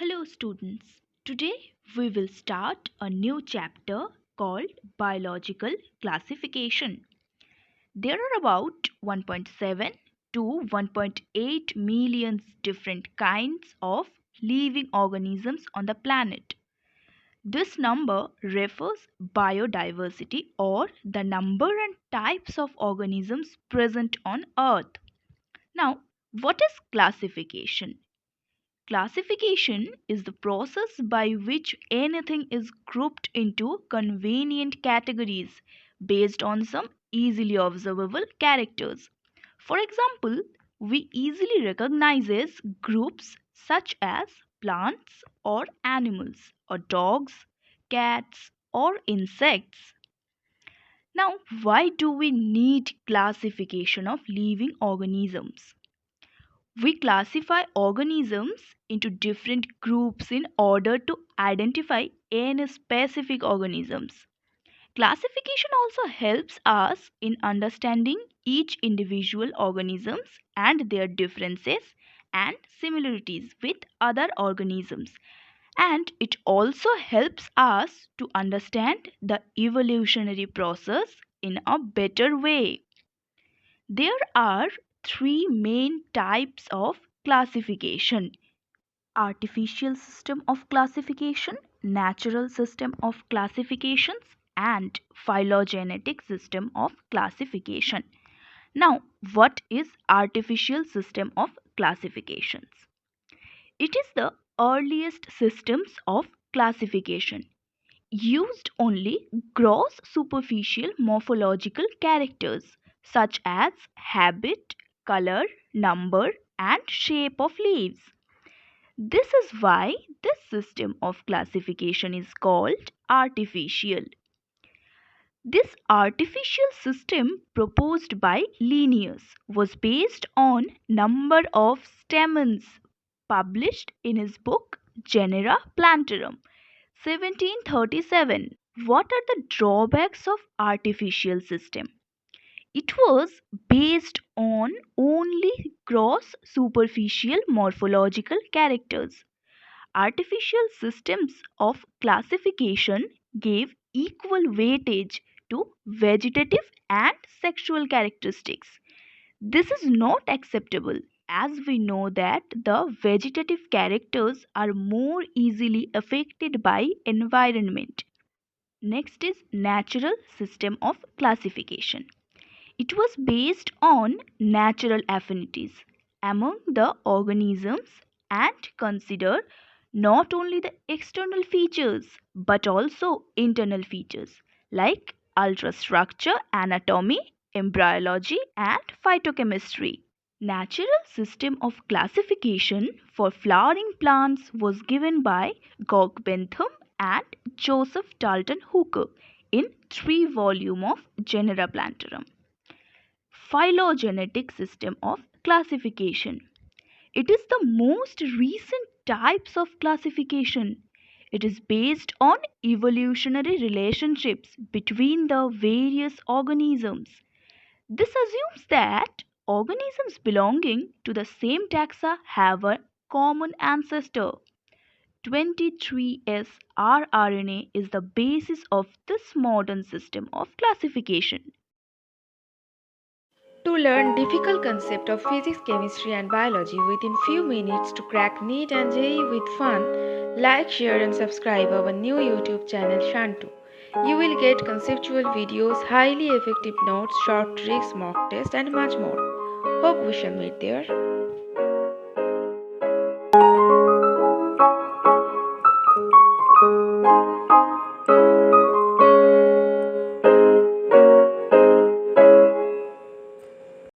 Hello, students. Today we will start a new chapter called Biological Classification. There are about 1.7 to 1.8 million different kinds of living organisms on the planet. This number refers biodiversity or the number and types of organisms present on Earth. Now, what is classification? Classification is the process by which anything is grouped into convenient categories based on some easily observable characters. For example, we easily recognize groups such as plants or animals or dogs, cats or insects. Now, why do we need classification of living organisms? We classify organisms into different groups in order to identify any specific organisms. Classification also helps us in understanding each individual organisms and their differences and similarities with other organisms. And it also helps us to understand the evolutionary process in a better way. There are three main types of classification: artificial system of classification, natural system of classifications, and phylogenetic system of classification. Now, what is artificial system of classifications? It is the earliest systems of classification used only gross superficial morphological characters such as habit, color, number, and shape of leaves. This is why this system of classification is called artificial. This artificial system proposed by Linnaeus was based on number of stamens published in his book Genera Plantarum 1737. What are the drawbacks of artificial system? It was based on only gross superficial morphological characters. Artificial systems of classification gave equal weightage to vegetative and sexual characteristics. This is not acceptable as we know that the vegetative characters are more easily affected by environment. Next is natural system of classification. It was based on natural affinities among the organisms and considered not only the external features but also internal features like ultrastructure, anatomy, embryology, and phytochemistry. Natural system of classification for flowering plants was given by Gog Bentham and Joseph Dalton Hooker in 3 volume of Genera Plantarum. Phylogenetic system of classification. It is the most recent types of classification. It is based on evolutionary relationships between the various organisms. This assumes that organisms belonging to the same taxa have a common ancestor. 23S rRNA is the basis of this modern system of classification. To learn difficult concept of physics, chemistry and biology within few minutes to crack NEET and JEE with fun, like, share and subscribe our new YouTube channel Shantu. You will get conceptual videos, highly effective notes, short tricks, mock tests and much more. Hope we shall meet there.